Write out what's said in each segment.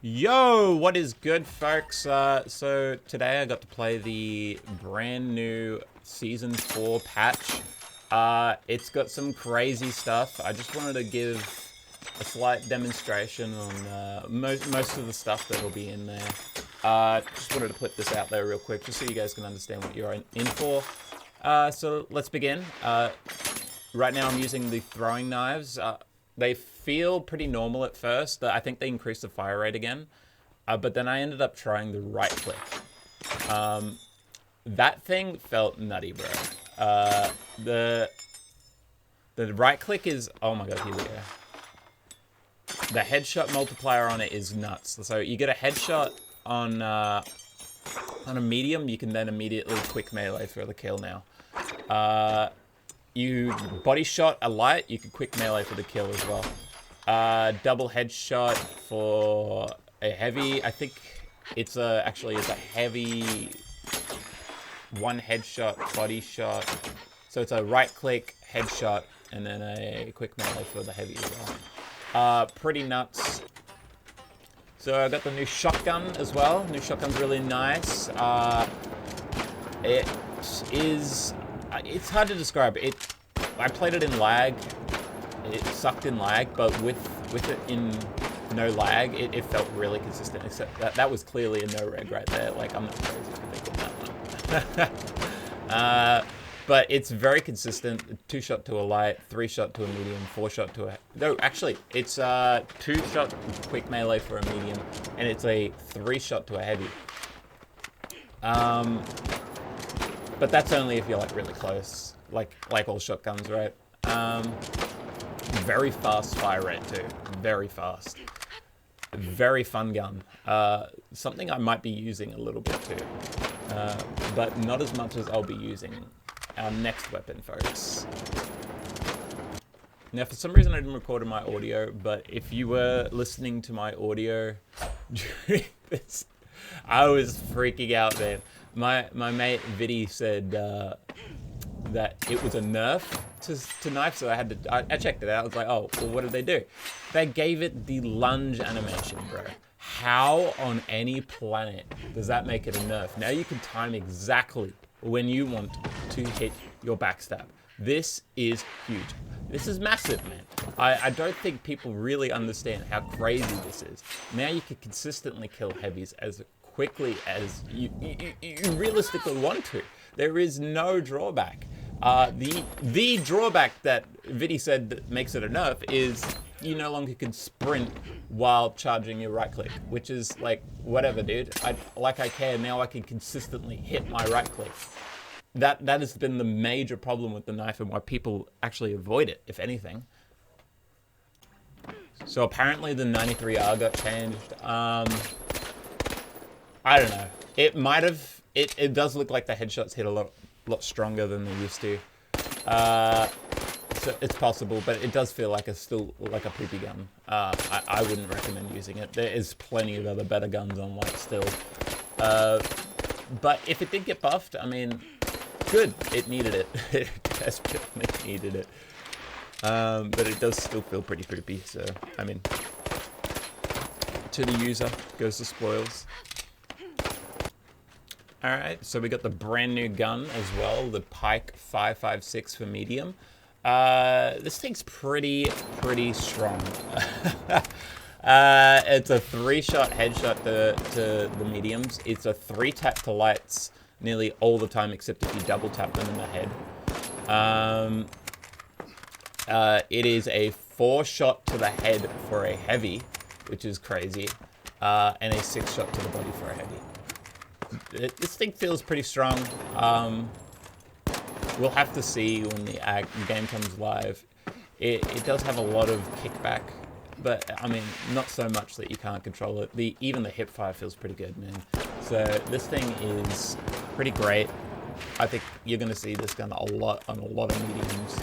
Yo, what is good, folks? So today I got to play the brand new Season 4 patch. It's got some crazy stuff. I just wanted to give a slight demonstration on most of the stuff that will be in there. Just wanted to put this out there real quick, just so you guys can understand what you're in for. So let's begin. Right now I'm using the throwing knives. They feel pretty normal at first. I think they increased the fire rate again. But then I ended up trying the right click. That thing felt nutty, bro. The right click is... Oh my god, here we go. The headshot multiplier on it is nuts. So you get a headshot on a medium, you can then immediately quick melee for the kill now. You body shot a light, you can quick melee for the kill as well. Double headshot for a heavy. I think it's actually it's a heavy one headshot body shot. So it's a right click headshot and then a quick melee for the heavy as well. Pretty nuts. So I got the new shotgun as well. New shotgun's really nice. It's hard to describe. I played it in lag. It sucked in lag, but with it in no lag, it felt really consistent. Except that was clearly a no reg right there. Like, I'm not crazy for thinking that one. But it's very consistent. 2-shot to a light, 3-shot to a medium, 4-shot to a... No, actually, it's 2-shot quick melee for a medium, and it's a 3-shot to a heavy. But that's only if you're like really close, like all shotguns, right? Very fast fire rate too, very fast. Very fun gun. Something I might be using a little bit too, but not as much as I'll be using our next weapon, folks. Now, for some reason I didn't record my audio, but if you were listening to my audio during this, I was freaking out, man. My mate Viddy said that it was a nerf to knife, so I checked it out. I was like, oh, well, what did they do? They gave it the lunge animation, bro. How on any planet does that make it a nerf? Now you can time exactly when you want to hit your backstab. This is huge. This is massive, man. I don't think people really understand how crazy this is. Now you can consistently kill heavies as quickly as you realistically want to. There is no drawback. The drawback that Viddy said that makes it a nerf is you no longer can sprint while charging your right click, which is like, whatever, dude. I care. Now I can consistently hit my right click. That has been the major problem with the knife and why people actually avoid it, if anything. So apparently the 93R got changed. I don't know. It might have. It does look like the headshots hit a lot stronger than they used to. So it's possible, but it does feel like still like a poopy gun. I wouldn't recommend using it. There is plenty of other better guns on light still. But if it did get buffed, I mean, good. It needed it. It desperately needed it. But it does still feel pretty poopy. So I mean, to the user goes the spoils. Alright, so we got the brand new gun as well, the Pike 5.56 for medium. This thing's pretty strong. It's a 3-shot headshot to the mediums. It's a 3-tap to lights nearly all the time, except if you double tap them in the head. It is a 4-shot to the head for a heavy, which is crazy, and a 6-shot to the body for a heavy. This thing feels pretty strong. We'll have to see when the game comes live. It does have a lot of kickback, but I mean, not so much that you can't control it. Even the hip fire feels pretty good, man. So this thing is pretty great. I think you're going to see this gun a lot on a lot of mediums.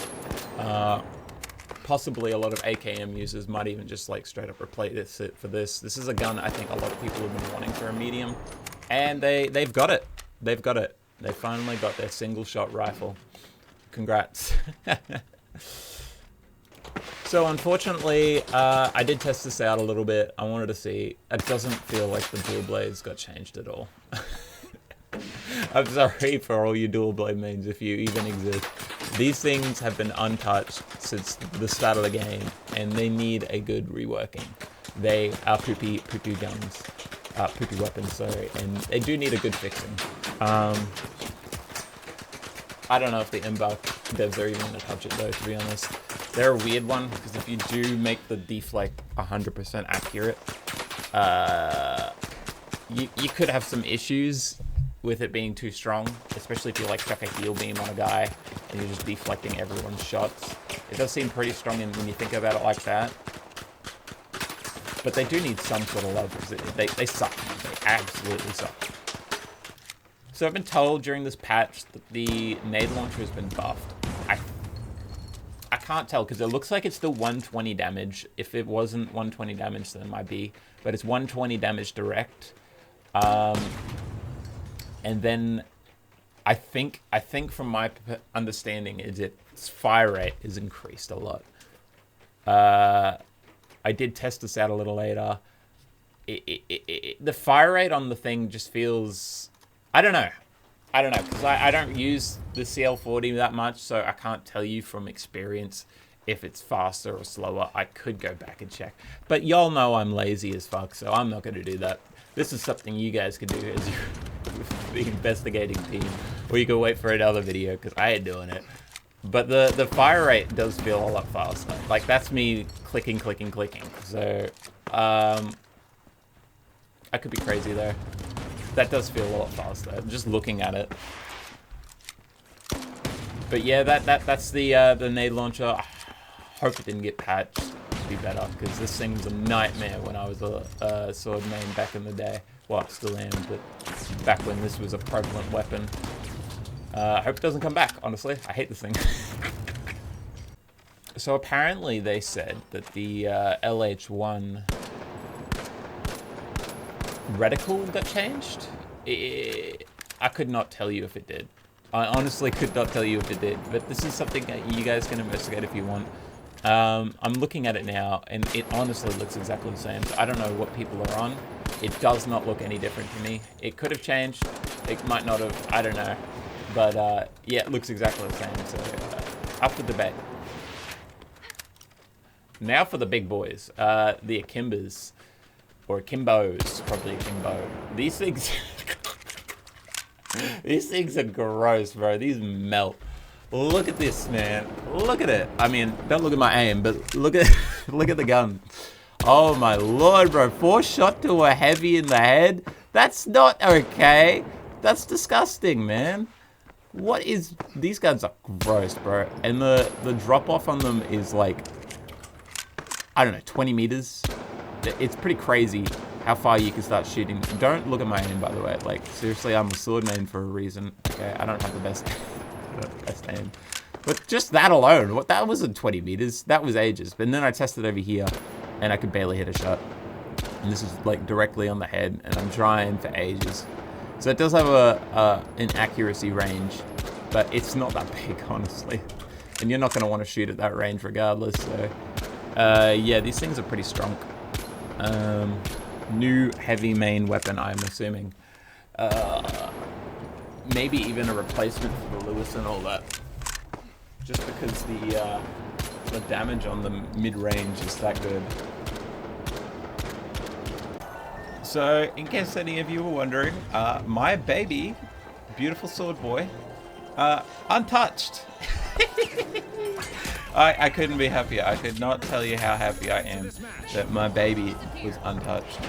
Possibly a lot of AKM users might even just like straight up replace it for this. This is a gun I think a lot of people have been wanting for a medium. And they've got it. They've got it. They finally got their single-shot rifle. Congrats. So unfortunately, I did test this out a little bit. I wanted to see. It doesn't feel like the dual blades got changed at all. I'm sorry for all you dual blade mains if you even exist. These things have been untouched since the start of the game, and they need a good reworking. They are poopy guns, poopy weapons, sorry, and they do need a good fixing. I don't know if the Embark devs are even going to touch it though, to be honest. They're a weird one, because if you do make the deflect 100% accurate, you could have some issues with it being too strong, especially if you like chuck a heal beam on a guy and you're just deflecting everyone's shots. It does seem pretty strong when you think about it like that. But they do need some sort of love, because they suck. They absolutely suck. So I've been told during this patch that the nade launcher has been buffed. I can't tell, because it looks like it's still 120 damage. If it wasn't 120 damage, then it might be. But it's 120 damage direct. And then I think from my understanding is its fire rate is increased a lot. I did test this out a little later. The fire rate on the thing just feels... I don't know, because I don't use the CL40 that much, so I can't tell you from experience if it's faster or slower. I could go back and check. But y'all know I'm lazy as fuck, so I'm not going to do that. This is something you guys can do as the investigating team, or you can wait for another video, because I ain't doing it. But the fire rate does feel a lot faster. Like, that's me clicking. So, I could be crazy though. That does feel a lot faster, just looking at it. But yeah, that's the nade launcher. I hope it didn't get patched to be better, because this thing was a nightmare when I was a sword main back in the day. Well, I still am, but back when this was a prevalent weapon. I hope it doesn't come back, honestly. I hate this thing. So apparently they said that the LH1 Radical got changed. I could not tell you if it did. I honestly could not tell you if it did, but this is something that you guys can investigate if you want. I'm looking at it now, and it honestly looks exactly the same. So I don't know what people are on. It does not look any different to me. It could have changed. It might not have. I don't know. But yeah, it looks exactly the same. So up for debate. Now for the big boys, the Akimbas. Or Akimbos, probably Akimbo. These things... these things are gross, bro. These melt. Look at this, man. Look at it. I mean, don't look at my aim, but look at look at the gun. Oh my lord, bro. 4-shot to a heavy in the head? That's not okay. That's disgusting, man. What is... These guns are gross, bro. And the drop-off on them is like... I don't know, 20 meters? It's pretty crazy how far you can start shooting. Don't look at my aim, by the way. Like, seriously, I'm a sword main for a reason. Okay, I don't have the best, aim. But just that alone, that wasn't 20 meters. That was ages. But then I tested over here, and I could barely hit a shot. And this is, like, directly on the head, and I'm trying for ages. So it does have an accuracy range, but it's not that big, honestly. And you're not going to want to shoot at that range regardless, so... yeah, these things are pretty strong. New heavy main weapon, I'm assuming. Maybe even a replacement for the Lewis and all that. Just because the damage on the mid-range is that good. So, in case any of you were wondering, my baby, beautiful sword boy, untouched. I couldn't be happier. I could not tell you how happy I am that my baby was untouched.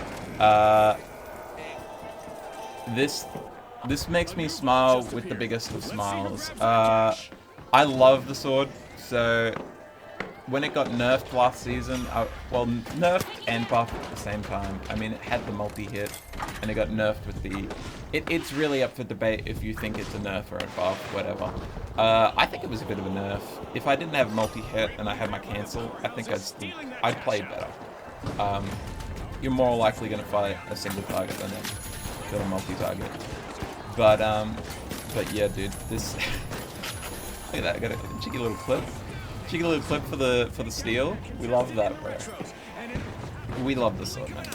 This makes me smile with the biggest of smiles. I love the sword, so when it got nerfed last season, well, nerfed and buffed at the same time. I mean, it had the multi-hit, and it got nerfed with the... It's really up for debate if you think it's a nerf or a buff, whatever. I think it was a bit of a nerf. If I didn't have multi-hit and I had my cancel, I think I'd play better. You're more likely going to fight a single target than a multi-target. But yeah, dude, this... Look at that, I got a cheeky little clip. Cheeky little clip for the steal. We love that, bro. We love the sword, man.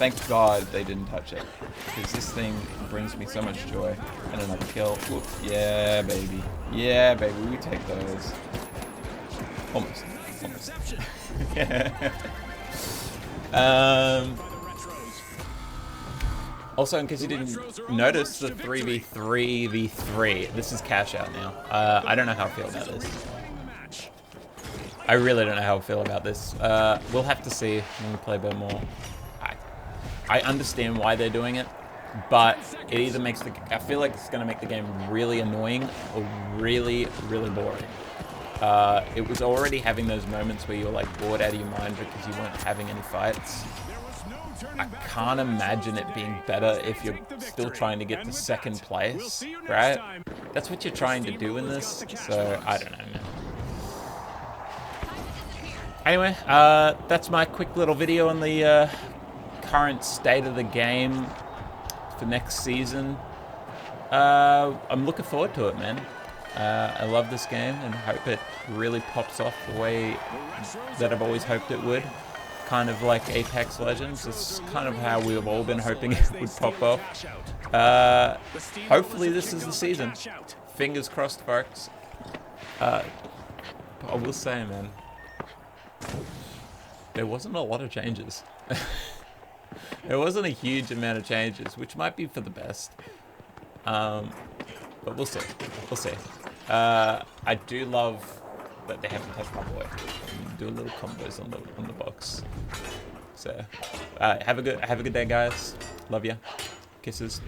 Thank God they didn't touch it, because this thing brings me so much joy. And another kill. Whoop. Yeah, baby. Yeah, baby. We take those. Almost. Also, in case you didn't notice, the 3v3v3. This is cash out now. I don't know how I feel about this. I really don't know how I feel about this. We'll have to see when we play a bit more. I understand why they're doing it, but it either makes I feel like it's going to make the game really annoying or really, really boring. It was already having those moments where you're like bored out of your mind because you weren't having any fights. I can't imagine it being better if you're still trying to get to second place, right? That's what you're trying to do in this, so I don't know, man. Anyway, that's my quick little video on the current state of the game for next season. I'm looking forward to it, man. I love this game and hope it really pops off the way that I've always hoped it would. Kind of like Apex Legends. It's kind of how we've all been hoping it would pop off. Hopefully this is the season. Fingers crossed, folks. I will say, man, there wasn't a lot of changes. There wasn't a huge amount of changes, which might be for the best. But we'll see. We'll see. I do love that they haven't touched my boy. Do a little combos on the box. So have a good day, guys. Love ya. Kisses.